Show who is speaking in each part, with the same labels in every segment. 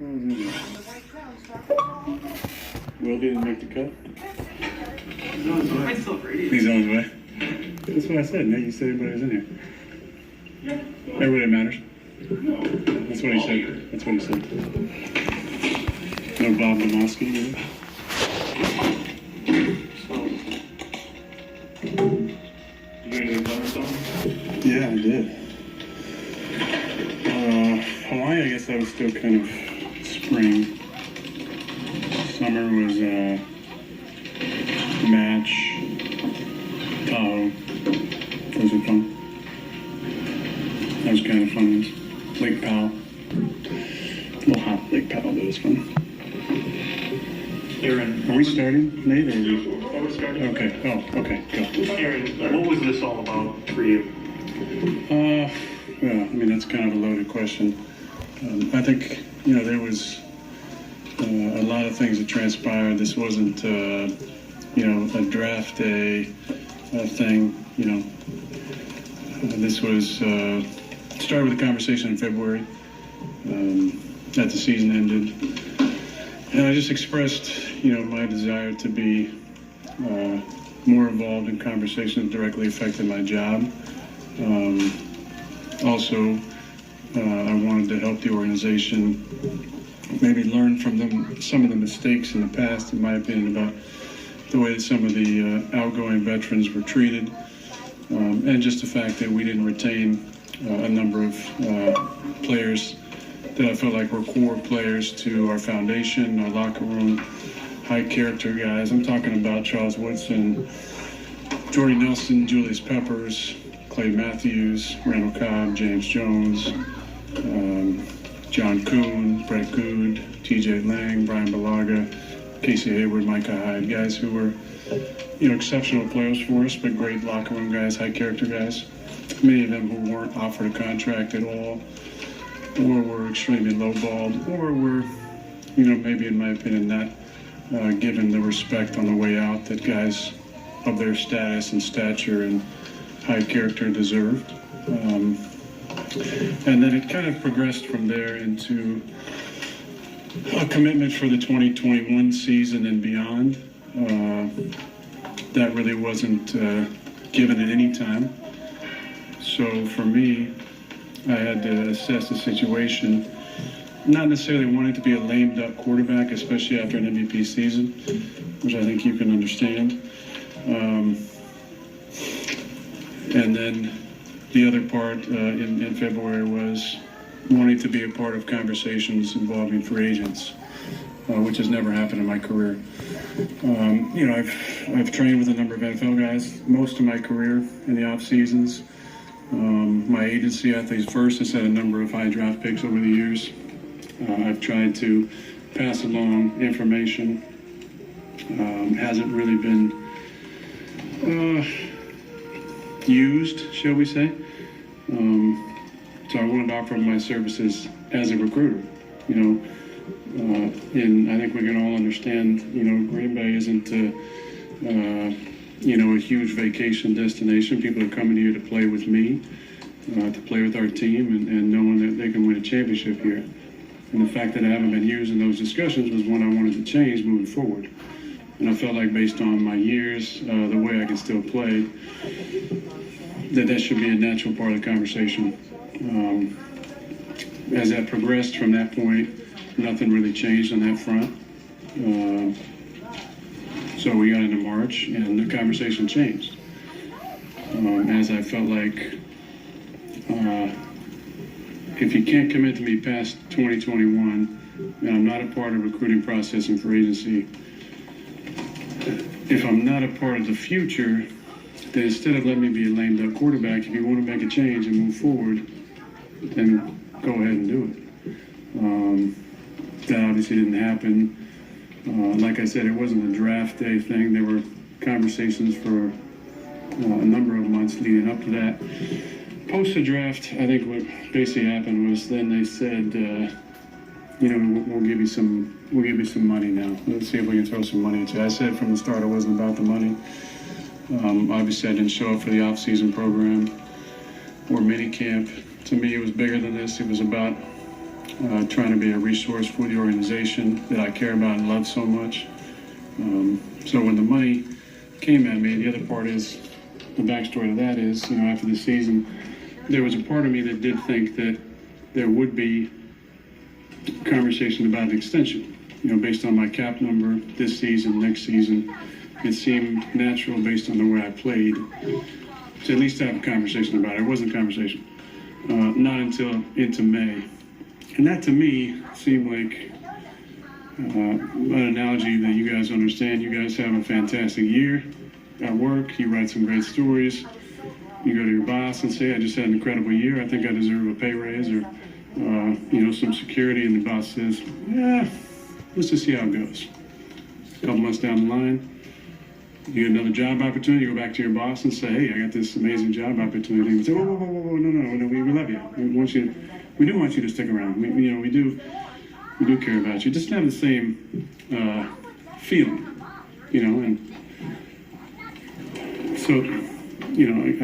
Speaker 1: Will didn't make the cut?
Speaker 2: He's still Brady.
Speaker 1: He's on his way. That's what I said. Nate, you said everybody was in here. Everybody matters. That's what he said. That's what he said. No Bob Demosky, either.
Speaker 2: You got any fun or something?
Speaker 1: Yeah, I did. Hawaii, I guess that was still kind of spring. Summer was match, Tahoe. Those were fun. That was kind of fun. Lake Powell. A little hot Lake Powell, but it was fun.
Speaker 2: Aaron.
Speaker 1: Are we starting, Nate? Or are we...
Speaker 2: Oh, we're starting.
Speaker 1: Okay. Oh, okay. Go.
Speaker 2: Aaron, what was this all about for you?
Speaker 1: Well, I mean, that's kind of a loaded question. I think, there was a lot of things that transpired. This wasn't, a draft day thing, This was, started with a conversation in February that the season ended. And I just expressed, my desire to be more involved in conversations that directly affected my job. Also, I wanted to help the organization maybe learn from them some of the mistakes in the past, in my opinion, about the way that some of the outgoing veterans were treated, and just the fact that we didn't retain a number of players that I felt like were core players to our foundation, our locker room, high character guys. I'm talking about Charles Woodson, Jordy Nelson, Julius Peppers, Clay Matthews, Randall Cobb, James Jones, John Kuhn, Brett Good, TJ Lang, Brian Balaga, Casey Hayward, Micah Hyde, guys who were, exceptional players for us, but great locker room guys, high character guys. Many of them who weren't offered a contract at all, or were extremely lowballed, or were, maybe in my opinion, not given the respect on the way out that guys of their status and stature and high character deserved. And then it kind of progressed from there into a commitment for the 2021 season and beyond. That really wasn't given at any time. So for me, I had to assess the situation, not necessarily wanting to be a lamed up quarterback, especially after an MVP season, which I think you can understand. And then the other part in February was wanting to be a part of conversations involving free agents, which has never happened in my career. I've trained with a number of NFL guys most of my career in the off seasons. My agency, Athletes First, has had a number of high draft picks over the years. I've tried to pass along information. Hasn't really been used, shall we say. So I wanted to offer my services as a recruiter, and I think we can all understand, Green Bay isn't, a huge vacation destination. People are coming here to play with me, to play with our team, and knowing that they can win a championship here. And the fact that I haven't been used in those discussions was one I wanted to change moving forward. And I felt like based on my years, the way I can still play, that should be a natural part of the conversation. As that progressed from that point, nothing really changed on that front. So we got into March and the conversation changed. As I felt like if you can't commit to me past 2021, and I'm not a part of the recruiting process and free agency, if I'm not a part of the future, then instead of letting me be a lamed up quarterback, if you want to make a change and move forward, then go ahead and do it. That obviously didn't happen. Like I said, it wasn't a draft day thing. There were conversations for a number of months leading up to that. Post the draft, I think what basically happened was then they said, we'll give you some money now. Let's see if we can throw some money at you. I said from the start it wasn't about the money. Obviously, I didn't show up for the off-season program or mini camp. To me, it was bigger than this. It was about trying to be a resource for the organization that I care about and love so much. So when the money came at me, the other part is, the backstory to that is, after the season, there was a part of me that did think that there would be conversation about an extension. Based on my cap number this season, next season, it seemed natural based on the way I played to at least have a conversation about it. It wasn't a conversation. Not until into May. And that to me seemed like an analogy that you guys understand. You guys have a fantastic year at work. You write some great stories. You go to your boss and say, I just had an incredible year. I think I deserve a pay raise or, some security. And the boss says, yeah, let's just see how it goes. A couple months down the line, you get another job opportunity, you go back to your boss and say, hey, I got this amazing job opportunity. And we say, whoa, no, we love you. We do want you to stick around. We do care about you. Just have the same feeling, and so,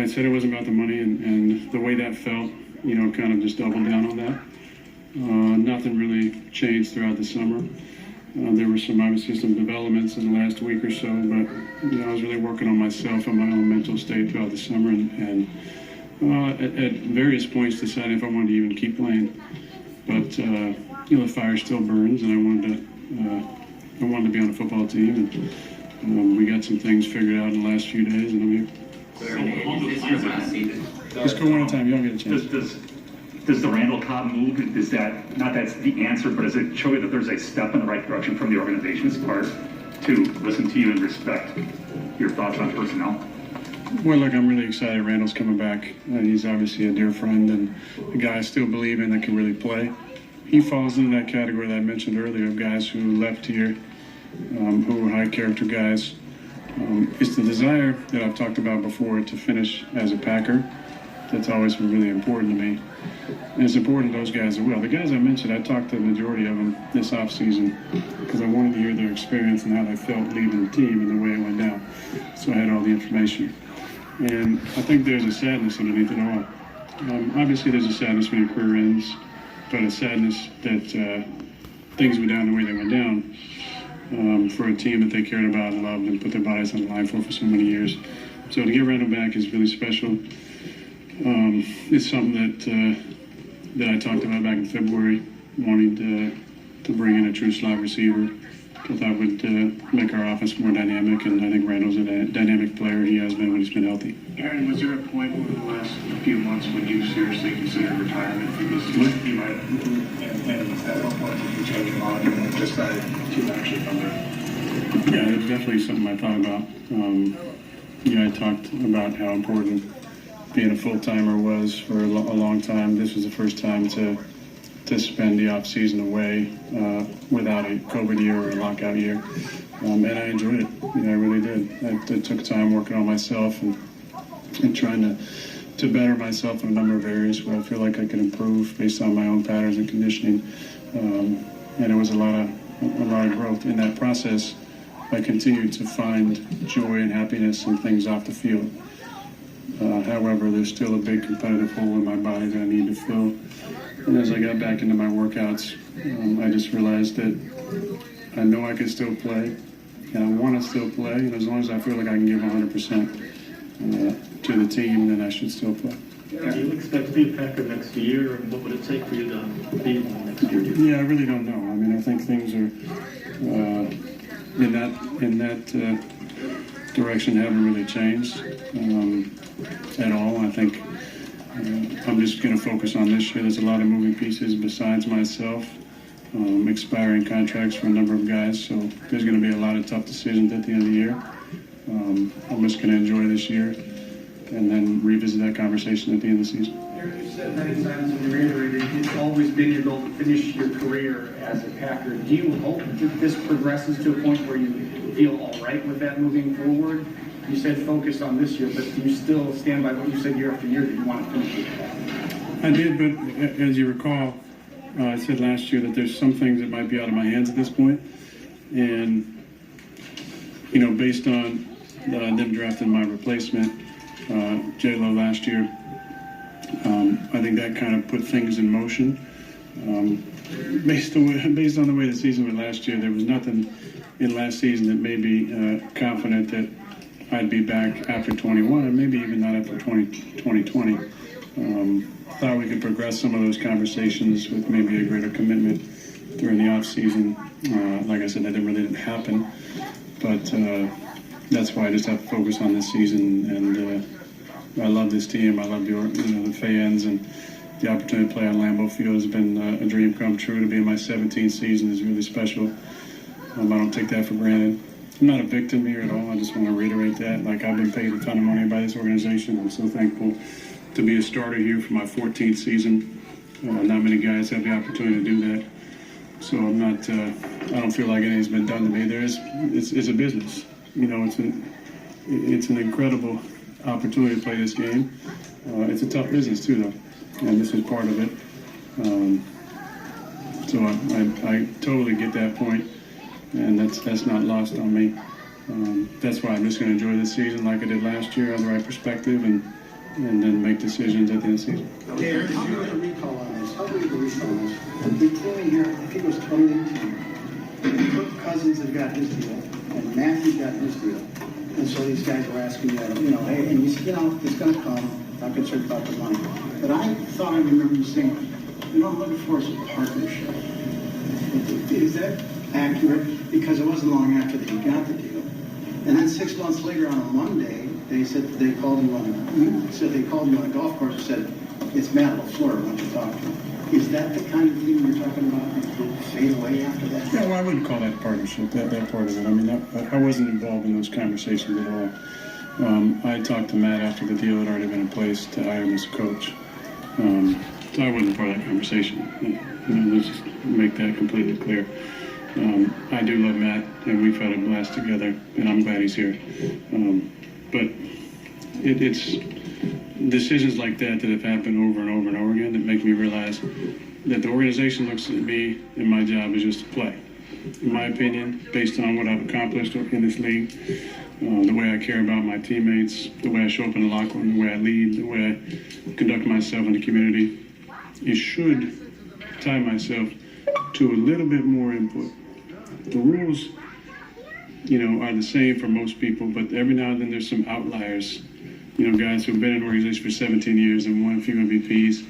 Speaker 1: I said it wasn't about the money, and the way that felt, kind of just doubled down on that. Nothing really changed throughout the summer. There were obviously some developments in the last week or so, but I was really working on myself and my own mental state throughout the summer, and at various points decided if I wanted to even keep playing. But the fire still burns, and I wanted to be on a football team, and we got some things figured out in the last few days, and I'm here. Let's go one at a time. You don't get a chance.
Speaker 3: Does the Randall Cobb move, is that, not that's the answer, but does it show you that there's a step in the right direction from the organization's part to listen to you and respect your thoughts on personnel?
Speaker 1: Well, look, I'm really excited Randall's coming back. He's obviously a dear friend and a guy I still believe in that can really play. He falls into that category that I mentioned earlier of guys who left here, who were high character guys. It's the desire that I've talked about before to finish as a Packer. That's always been really important to me. And it's important to those guys as well. The guys I mentioned, I talked to the majority of them this offseason because I wanted to hear their experience and how they felt leaving the team and the way it went down. So I had all the information. And I think there's a sadness underneath it all. Obviously, there's a sadness when your career ends, but a sadness that things went down the way they went down for a team that they cared about and loved and put their bodies on the line for so many years. So to get Randall back is really special. It's something that I talked about back in February, wanting to bring in a true slot receiver. I thought would make our offense more dynamic, and I think Randall's a dynamic player. He has been when he's been healthy.
Speaker 4: Aaron, was there a point over the last few months when you seriously considered retirement from this team? You might, and at one point you changed your mind and decided to actually come back?
Speaker 1: Yeah, it was definitely something I thought about. I talked about how important being a full-timer was for a long time. This was the first time to spend the off-season away without a COVID year or a lockout year. And I enjoyed it. I really did. I took time working on myself and trying to better myself in a number of areas where I feel like I could improve based on my own patterns and conditioning. And it was a lot of growth in that process. I continued to find joy and happiness in things off the field. However, there's still a big competitive hole in my body that I need to fill. And as I got back into my workouts, I just realized that I know I can still play, and I want to still play. And as long as I feel like I can give 100% to the team, then I should still play.
Speaker 4: Do you expect to be a Packer next year, and what would it take for you to be one next year?
Speaker 1: Yeah, I really don't know. I mean, I think things are in that direction haven't really changed at all. I think I'm just going to focus on this year. There's a lot of moving pieces besides myself, expiring contracts for a number of guys, so there's going to be a lot of tough decisions at the end of the year. I'm just going to enjoy this year and then revisit that conversation at the end of the season.
Speaker 5: You said many times and you reiterated, it's always been your goal to finish your career as a Packer. Do you hope that this progresses to a point where you feel all right with that moving forward? You said focus on this year, but do you still stand by what you said year after year that you want to finish it?
Speaker 1: I did, but as you recall, I said last year that there's some things that might be out of my hands at this point. And, based on them drafting my replacement, J-Lo last year, I think that kind of put things in motion. based on the way the season went last year, there was nothing in last season that made me confident that I'd be back after 21, and maybe even not after 2020. Thought we could progress some of those conversations with maybe a greater commitment during the off season. Like I said, that really didn't happen, but that's why I just have to focus on this season. And I love this team. I love the fans, and the opportunity to play on Lambeau Field has been a dream come true. To be in my 17th season is really special. I don't take that for granted. I'm not a victim here at all. I just want to reiterate that. Like, I've been paid a ton of money by this organization. I'm so thankful to be a starter here for my 14th season. Not many guys have the opportunity to do that. So I'm not, I don't feel like anything's been done to me. It's a business. You know, it's an incredible opportunity to play this game. It's a tough business too, though, and this is part of it. So I totally get that point, and that's not lost on me. That's why I'm just going to enjoy this season like I did last year, have the right perspective, and then make decisions at the end of the season.
Speaker 6: Okay, how do you get a recall on this? How do you get a recall on this? They told me here, I think it was 2018, Kirk Cousins had got his deal, and Matthew got his deal. And so these guys were asking you, hey, and you said, it's going to come. I'm concerned about the money. But I thought I remember you saying, I'm looking for is a partnership. Is that accurate? Because it wasn't long after that you got the deal. And then 6 months later on a Monday, they said they called you on a golf course and said, it's Matt LaFleur, I want you to talk to him. Is that the kind of thing you're talking about that will fade away after that?
Speaker 1: Yeah, well, I wouldn't call that partnership, that part of it. I mean, I wasn't involved in those conversations at all. I talked to Matt after the deal had already been in place to hire him as a coach. So I wasn't part of that conversation. Let's just make that completely clear. I do love Matt, and we've had a blast together, and I'm glad he's here. But it's decisions like that have happened over and over and over again that make me realize that the organization looks at me and my job is just to play. In my opinion, based on what I've accomplished in this league, the way I care about my teammates, the way I show up in the locker room, the way I lead, the way I conduct myself in the community, it should tie myself to a little bit more input. The rules, are the same for most people, but every now and then there's some outliers. Guys who've been in an organization for 17 years and won a few MVPs,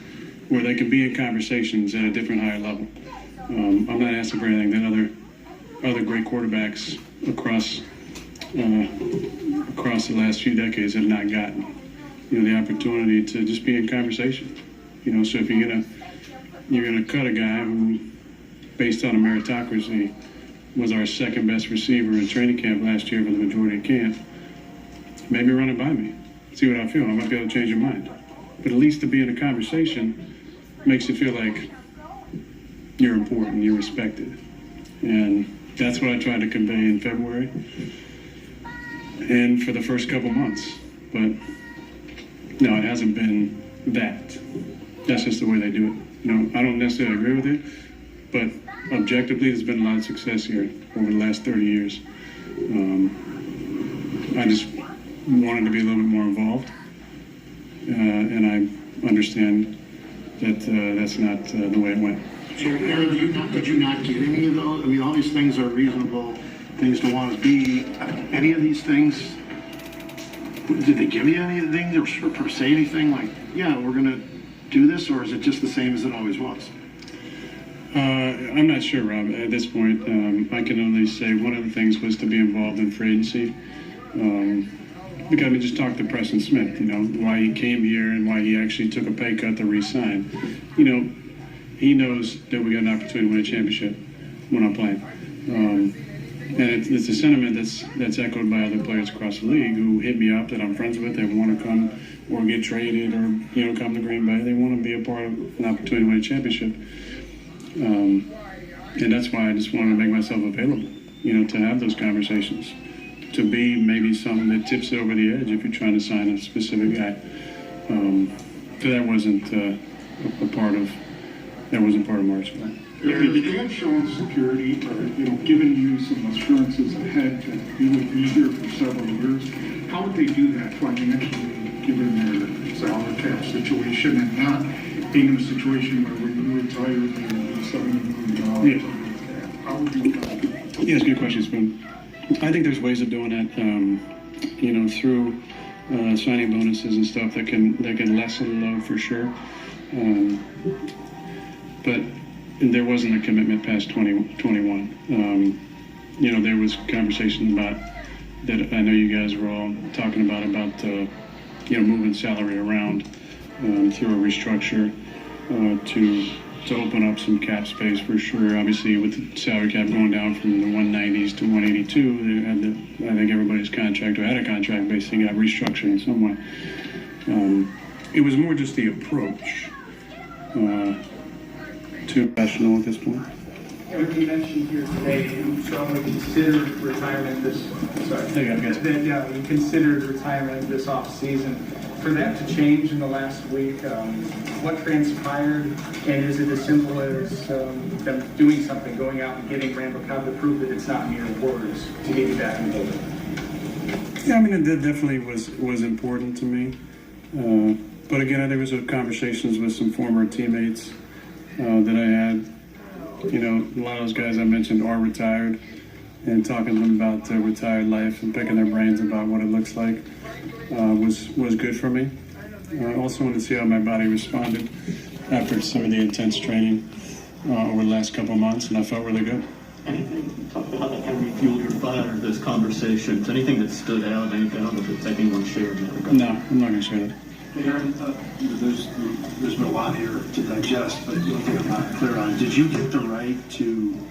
Speaker 1: where they can be in conversations at a different higher level. I'm not asking for anything that other great quarterbacks across the last few decades have not gotten. The opportunity to just be in conversation. So if you're gonna cut a guy who, based on a meritocracy, was our second best receiver in training camp last year for the majority of camp, maybe run it by me. See what I feel. I might be able to change your mind. But at least to be in a conversation makes you feel like you're important, you're respected. And that's what I tried to convey in February and for the first couple months. But no, it hasn't been that. That's just the way they do it. I don't necessarily agree with it, but objectively, there's been a lot of success here over the last 30 years. I just wanted to be a little bit more involved, and I understand that that's not the way it went.
Speaker 6: So, Aaron, did you not get any of those? I mean, all these things are reasonable things to want to be. Any of these things, did they give you anything or say anything like, yeah, we're going to do this, or is it just the same as it always was?
Speaker 1: I'm not sure, Rob. At this point, I can only say one of the things was to be involved in free agency. Because we just talked to Preston Smith, why he came here and why he actually took a pay cut to re-sign. He knows that we got an opportunity to win a championship when I'm playing. And it's a sentiment that's echoed by other players across the league who hit me up that I'm friends with. They want to come or get traded or, come to Green Bay. They want to be a part of an opportunity to win a championship. And that's why I just wanted to make myself available, to have those conversations, to be maybe something that tips it over the edge if you're trying to sign a specific guy. So that wasn't part of Mark's plan.
Speaker 4: Did they have shown security or, given you some assurances ahead that you would be here for several years? How would they do that financially, given their salary cap situation and not being in a situation where when you retire, there would be something you moved on.
Speaker 1: Yeah.
Speaker 4: How would you?
Speaker 1: Yeah, it's a good question, Spoon. I think there's ways of doing that, through signing bonuses and stuff that can lessen the load for sure. But there wasn't a commitment past 2021. There was conversation about that. I know you guys were all talking about moving salary around through a restructure to open up some cap space for sure. Obviously, with the salary cap going down from the 190s to 182, I think everybody's contract or had a contract basically got restructured in some way. It was more just the approach to professional at this point.
Speaker 5: You mentioned here today you strongly considered retirement you considered retirement this off season. For that to change in the last week, what transpired, and is it as simple as them doing something, going out and getting Randall Cobb to prove that it's not mere words to get you back in the building?
Speaker 1: Yeah, I mean, it definitely was important to me. But again, there was conversations with some former teammates that I had. A lot of those guys I mentioned are retired, and talking to them about their retired life and picking their brains about what it looks like was good for me. I also wanted to see how my body responded after some of the intense training over the last couple of months, and I felt really good.
Speaker 7: Anything, talk about how that kind of refueled your fire, those conversations, anything that stood out, anything, I don't know if it's anything you want to share in that regard?
Speaker 1: No, I'm not going to share that.
Speaker 6: Hey, Aaron, there's been a lot here to digest, but one thing I'm not clear on, did you get the right to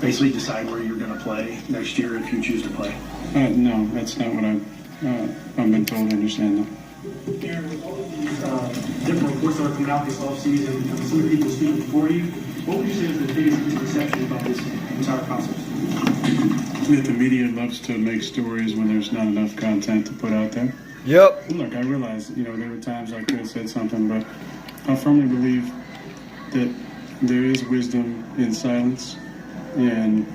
Speaker 6: basically decide where you're going to play next year if you choose to play?
Speaker 1: No, that's not what I've been told to understand.
Speaker 5: Aaron, with all of these different reports that are coming out this offseason, some of the people speaking for you, what would you say is the biggest misconception about this entire process?
Speaker 1: That the media loves to make stories when there's not enough content to put out there.
Speaker 8: Yep.
Speaker 1: Look, I realize, there were times I could have said something, but I firmly believe that there is wisdom in silence. And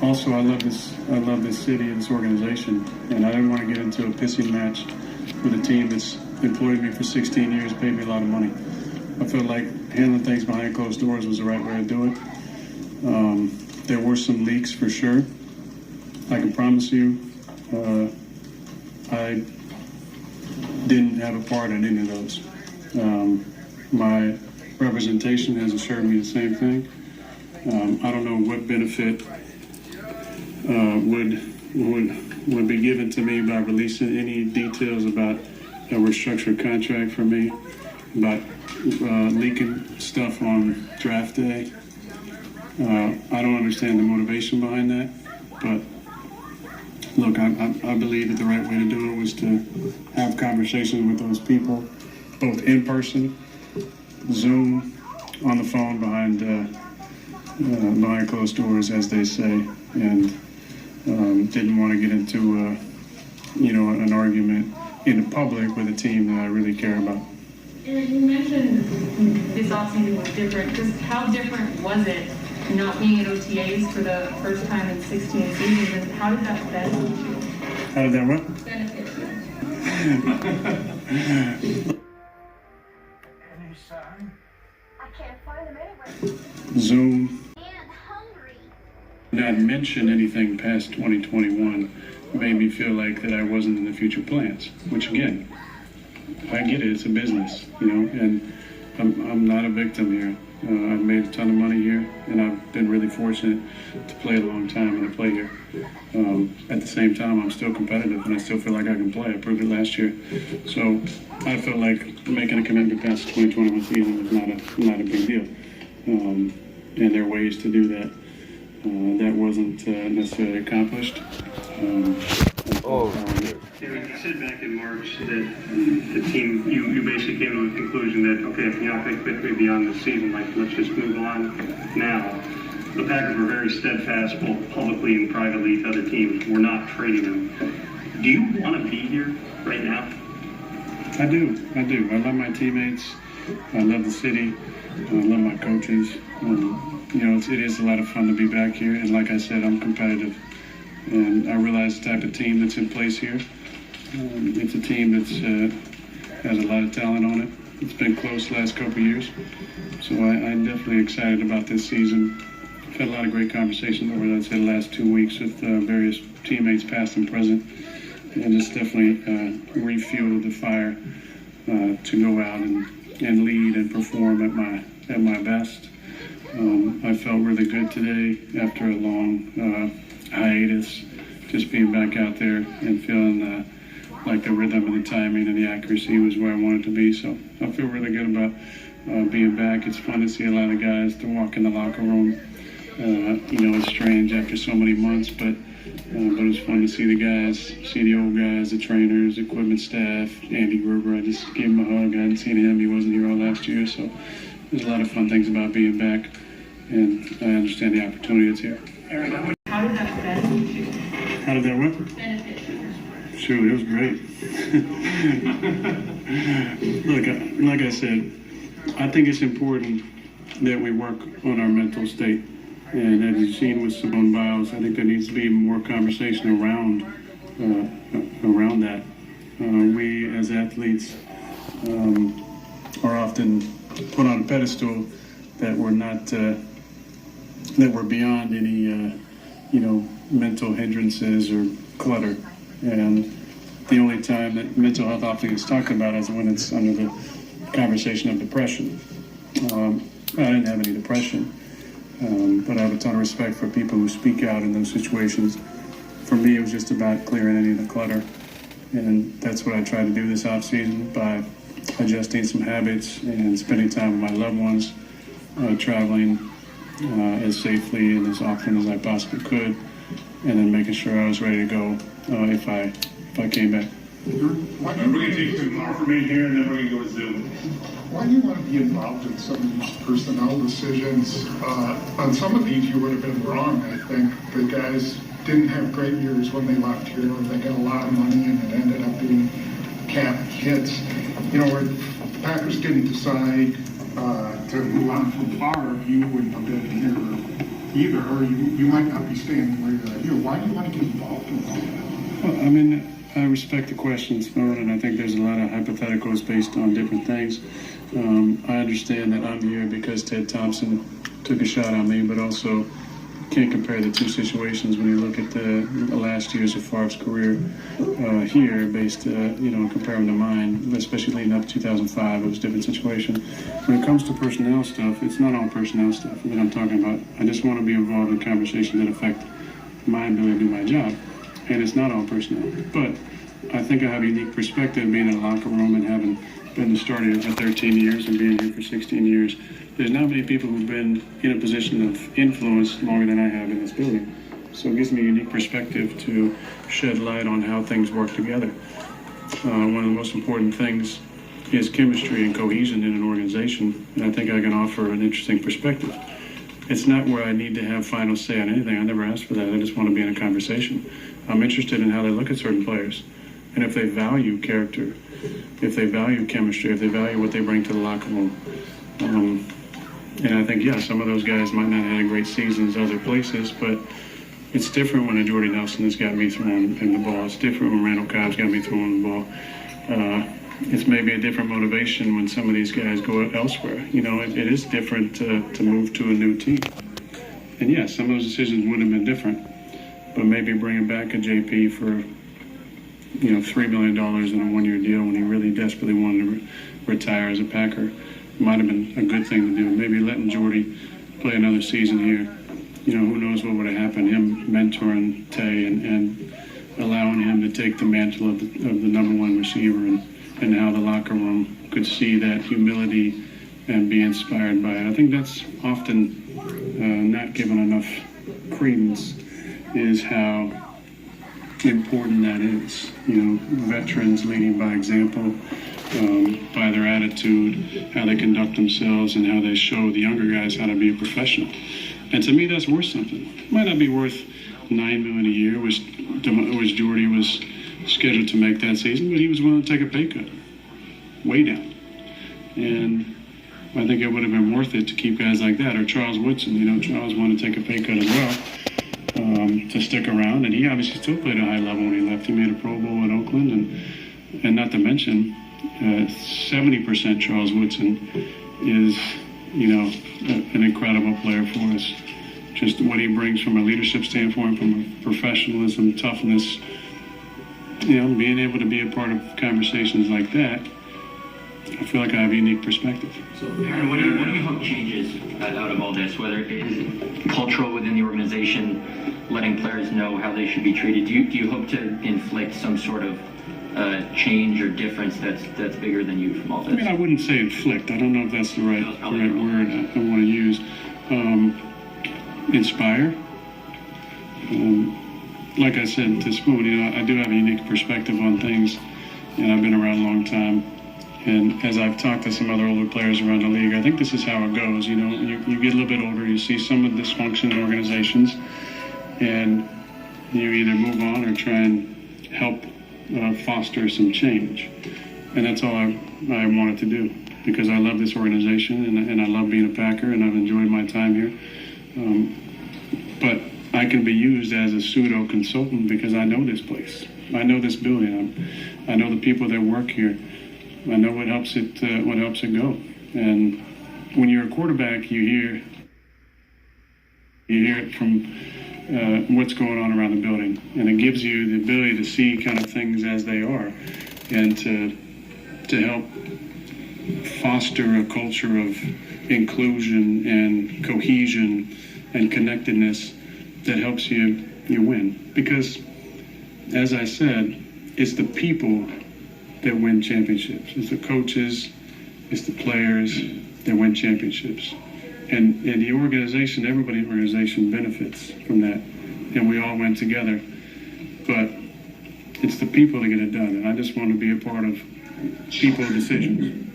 Speaker 1: also, I love this city and this organization. And I didn't want to get into a pissing match with a team that's employed me for 16 years, paid me a lot of money. I felt like handling things behind closed doors was the right way to do it. There were some leaks for sure. I can promise you, I didn't have a part in any of those. My representation has assured me the same thing. I don't know what benefit would be given to me by releasing any details about a restructured contract for me, about leaking stuff on draft day. I don't understand the motivation behind that, but look, I believe that the right way to do it was to have conversations with those people, both in person, Zoom, on the phone, behind closed doors, as they say, and didn't want to get into an argument in the public with a team that I really care about.
Speaker 9: Eric, you mentioned this offseason was different. Just how different was it not being at OTAs for the first time in 16 seasons, and how did that benefit you?
Speaker 1: How did that work?
Speaker 9: Benefit you?
Speaker 10: I can't find them anywhere.
Speaker 1: Zoom.
Speaker 10: And hungry.
Speaker 1: Not mention anything past 2021 made me feel like that I wasn't in the future plans, which again, I get it, it's a business, and I'm not a victim here. I've made a ton of money here, and I've been really fortunate to play a long time and to play here. At the same time, I'm still competitive, and I still feel like I can play. I proved it last year. So I felt like making a commitment past the 2021 season was not a big deal. And there are ways to do that. That wasn't necessarily accomplished.
Speaker 2: Eric, you said back in March that the team, you basically came to the conclusion that, okay, if you're not going to quickly beyond the season, let's just move on now. The Packers were very steadfast, both publicly and privately, to other teams. We're not trading them. Do you want to be here right now?
Speaker 1: I do. I love my teammates. I love the city. I love my coaches. It is a lot of fun to be back here. And like I said, I'm competitive. And I realize the type of team that's in place here. It's a team that's has a lot of talent on it. it's been close the last couple of years. So I'm definitely excited about this season. I've had a lot of great conversations over, let's say, the last 2 weeks with various teammates, past and present, and it's definitely refueled the fire to go out and lead and perform at my best. I felt really good today after a long hiatus, just being back out there and feeling like the rhythm and the timing and the accuracy was where I wanted to be. So I feel really good about being back. It's fun to see a lot of guys to walk in the locker room. It's strange after so many months, but it was fun to see the guys, see the old guys, the trainers, equipment staff, Andy Gruber. I just gave him a hug. I hadn't seen him. He wasn't here all last year. So there's a lot of fun things about being back, and I understand the opportunity that's here.
Speaker 9: How did that benefit you?
Speaker 1: How did that work?
Speaker 9: Benefit you?
Speaker 1: Shoot, it was great. Look, like I said, I think it's important that we work on our mental state. And as you've seen with Simone Biles, I think there needs to be more conversation around that. We as athletes are often put on a pedestal that we're not, that we're beyond any, mental hindrances or clutter. And the only time that mental health often gets talked about is when it's under the conversation of depression. I didn't have any depression. But I have a ton of respect for people who speak out in those situations. For me, it was just about clearing any of the clutter. And that's what I tried to do this off season by adjusting some habits and spending time with my loved ones, traveling as safely and as often as I possibly could, and then making sure I was ready to go if I came back.
Speaker 4: We're going to take some more from in here, and then we're going to go to Zoom.
Speaker 8: Why do you want to be involved in some of these personnel decisions? On some of these, you would have been wrong, I think. The guys didn't have great years when they left here. They got a lot of money, and it ended up being cap hits. Where the Packers didn't decide to move on from Favre, you wouldn't have been here either, or you might not be standing where you're at here. Why do you want to get involved in all that?
Speaker 1: Well, I respect the questions, Phil, and I think there's a lot of hypotheticals based on different things. I understand that I'm here because Ted Thompson took a shot on me, but also can't compare the two situations when you look at the last years of Favre's career here, based, comparing to mine, especially leading up to 2005. It was a different situation. When it comes to personnel stuff, it's not all personnel stuff that I'm talking about. I just want to be involved in conversations that affect my ability to do my job. And it's not all personnel. But I think I have a unique perspective being in a locker room and having been the starter for 13 years and being here for 16 years. There's not many people who've been in a position of influence longer than I have in this building. So it gives me a unique perspective to shed light on how things work together. One of the most important things is chemistry and cohesion in an organization, and I think I can offer an interesting perspective. It's not where I need to have final say on anything. I never asked for that. I just want to be in a conversation. I'm interested in how they look at certain players, and if they value character, if they value chemistry, if they value what they bring to the locker room. And I think, yeah, some of those guys might not have had great seasons other places, but it's different when a Jordy Nelson has got me throwing him the ball. It's different when Randall Cobb's got me throwing the ball. It's maybe a different motivation when some of these guys go elsewhere. It is different to move to a new team. And yeah, some of those decisions would have been different, but maybe bringing back a JP for, $3 million in a one-year deal when he really desperately wanted to retire as a Packer might have been a good thing to do. Maybe letting Jordy play another season here. Who knows what would have happened, him mentoring Tay and allowing him to take the mantle of the number one receiver and how the locker room could see that humility and be inspired by it. I think that's often not given enough credence, is how important that is. Veterans leading by example, by their attitude, how they conduct themselves, and how they show the younger guys how to be a professional. And to me, that's worth something. It might not be worth $9 million a year, which Jordy was scheduled to make that season, but he was willing to take a pay cut, way down. And I think it would have been worth it to keep guys like that, or Charles Woodson. Charles wanted to take a pay cut as well to stick around, and he obviously still played at a high level when he left. He made a Pro Bowl in Oakland, and not to mention 70% Charles Woodson is, an incredible player for us. Just what he brings from a leadership standpoint, from a professionalism, toughness, being able to be a part of conversations like that, I feel like I have a unique perspective.
Speaker 11: So, Aaron, what do you hope changes out of all this? Whether it is cultural within the organization, letting players know how they should be treated. Do you hope to inflict some sort of change or difference that's bigger than you from all this?
Speaker 1: I mean, I wouldn't say inflict. I don't know if that's the right word I want to use. Inspire. Like I said to Spoon, I do have a unique perspective on things, and I've been around a long time. And as I've talked to some other older players around the league, I think this is how it goes. You get a little bit older, you see some of the dysfunction in organizations, and you either move on or try and help foster some change. And that's all I wanted to do, because I love this organization and I love being a Packer, and I've enjoyed my time here. But I can be used as a pseudo consultant because I know this place. I know this building. I know the people that work here. I know what helps it go. And when you're a quarterback, you hear it from what's going on around the building, and it gives you the ability to see kind of things as they are, and to help foster a culture of inclusion and cohesion and connectedness that helps you win. Because, as I said, it's the people that win championships. It's the coaches, it's the players that win championships. And the organization, everybody in the organization benefits from that. And we all win together. But it's the people that get it done. And I just want to be a part of people decisions.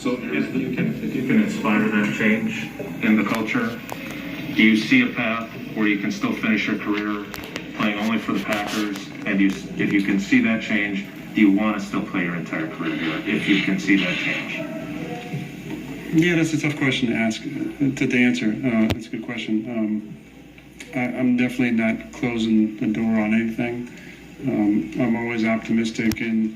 Speaker 12: So if you can inspire that change in the culture, do you see a path where you can still finish your career playing only for the Packers? And if you can see that change, do you want to still play your entire career here if you can see that change?
Speaker 1: Yeah, that's a tough question to ask, to answer. That's a good question. I'm definitely not closing the door on anything. I'm always optimistic in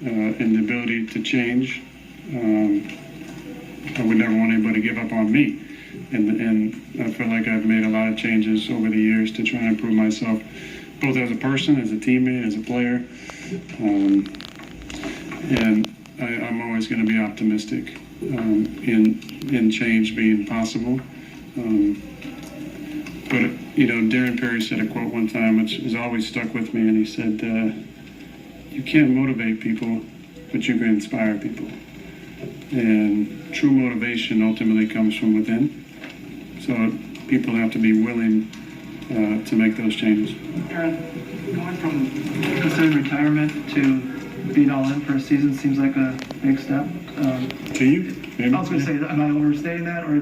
Speaker 1: the ability to change. I would never want anybody to give up on me. And I feel like I've made a lot of changes over the years to try and improve myself, both as a person, as a teammate, as a player. And I'm always going to be optimistic in change being possible. But, Darren Perry said a quote one time, which has always stuck with me, and he said, you can't motivate people, but you can inspire people. And true motivation ultimately comes from within. So people have to be willing to make those changes.
Speaker 13: Aaron, going from considering retirement to being all in for a season seems like a big step.
Speaker 1: To you? Maybe.
Speaker 13: I was going to say, am I overstating that, or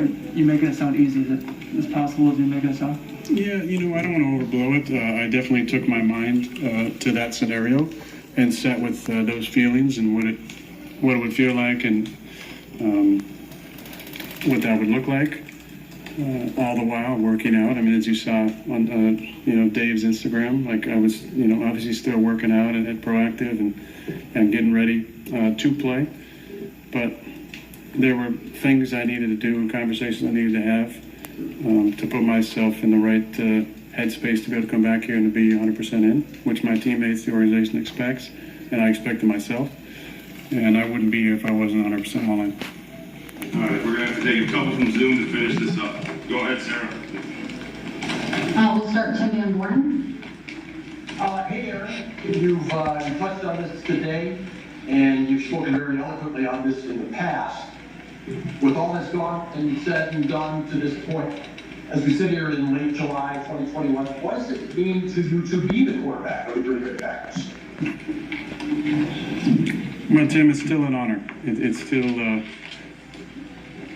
Speaker 13: are you making it sound easy? Is it as possible as you making it sound?
Speaker 1: Yeah, I don't want to overblow it. I definitely took my mind to that scenario and sat with those feelings and what it would feel like and what that would look like. All the while working out. I mean, as you saw on Dave's Instagram, like I was obviously still working out and proactive and getting ready to play. But there were things I needed to do and conversations I needed to have to put myself in the right headspace to be able to come back here and to be 100% in, which my teammates, the organization expects, and I expect of myself. And I wouldn't be here if I wasn't 100% all in.
Speaker 14: All right, we're going to have to take a couple from Zoom to finish this up. Go ahead, Sarah.
Speaker 15: We'll start Timmy on Warren.
Speaker 16: Hey, Aaron, you've touched on this today, and you've spoken very eloquently on this in the past. With all that's gone and said and done to this point, as we sit here in late July 2021, what does it mean to you to be the quarterback of the Green Bay Packers?
Speaker 1: Well, Tim, it's still an honor. It's still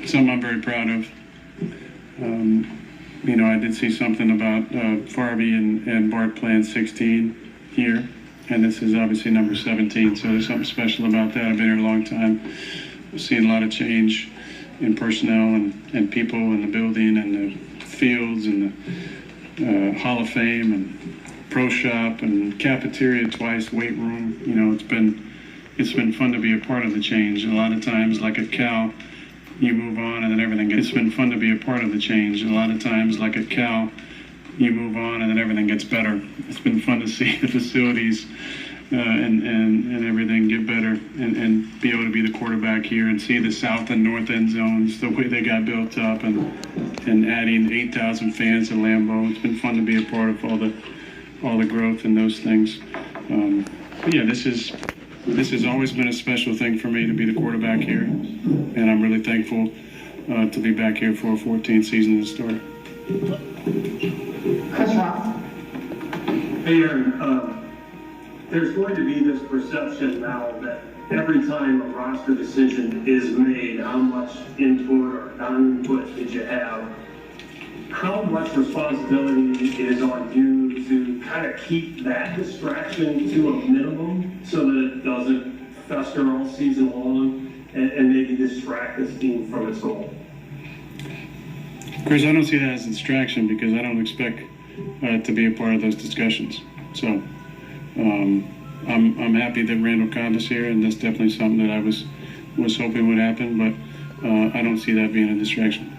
Speaker 1: something I'm very proud of. I did see something about Farby and Bart playing 16 here, and this is obviously number 17, so there's something special about that. I've been here a long time. I've seen a lot of change in personnel and people in the building and the fields and the Hall of Fame and pro shop and cafeteria twice, weight room. It's been it's been fun to be a part of the change. A lot of times, like at Cal, you move on and then everything gets, it's been fun to be a part of the change. A lot of times, like at Cal, you move on and then everything gets better. It's been fun to see the facilities and everything get better and be able to be the quarterback here and see the south and north end zones, the way they got built up and adding 8,000 fans at Lambeau. It's been fun to be a part of all the growth and those things. But yeah, this has always been a special thing for me to be the quarterback here, and I'm really thankful to be back here for a 14th season to start.
Speaker 15: Chris Ross.
Speaker 17: Hey Aaron, there's going to be this perception now that every time a roster decision is made, how much input or non-input did you have? How much responsibility is on you to kind of keep that distraction to a minimum so that it doesn't fester all season long and maybe distract this team from its goal?
Speaker 1: Chris, I don't see that as a distraction because I don't expect to be a part of those discussions. So I'm happy that Randall Cobb is here, and that's definitely something that I was hoping would happen, but I don't see that being a distraction.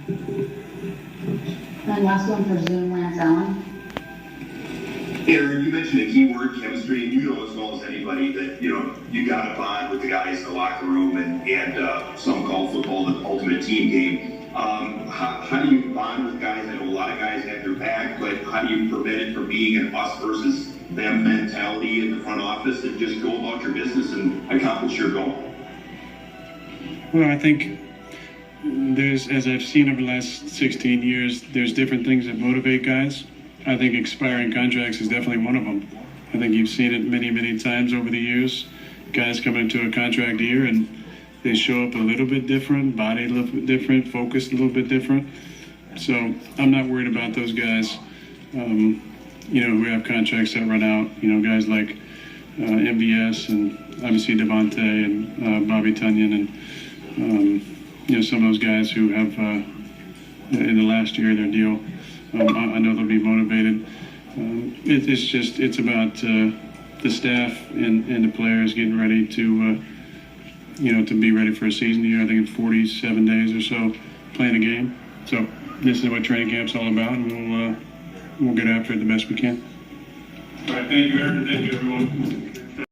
Speaker 15: And last one for Zoom, Lance Allen.
Speaker 18: Aaron, you mentioned the keyword chemistry, and you know as well as anybody that, you got to bond with the guys in the locker room and some call football the ultimate team game. How do you bond with guys? I know a lot of guys have their back, but how do you prevent it from being an us versus them mentality in the front office and just go about your business and accomplish your goal?
Speaker 1: Well, I think there's, as I've seen over the last 16 years, there's different things that motivate guys. I think expiring contracts is definitely one of them. I think you've seen it many, many times over the years. Guys come into a contract year and they show up a little bit different, body a little bit different, focused a little bit different. So I'm not worried about those guys, who have contracts that run out. Guys like MVS and obviously Devontae and Bobby Tunyon and some of those guys who have in the last year of their deal. I know they'll be motivated. It's about the staff and the players getting ready to be ready for a season here. I think in 47 days or so, playing a game. So this is what training camp's all about, and we'll get after it the best we can.
Speaker 14: All right, thank you, Aaron. Thank you, everyone.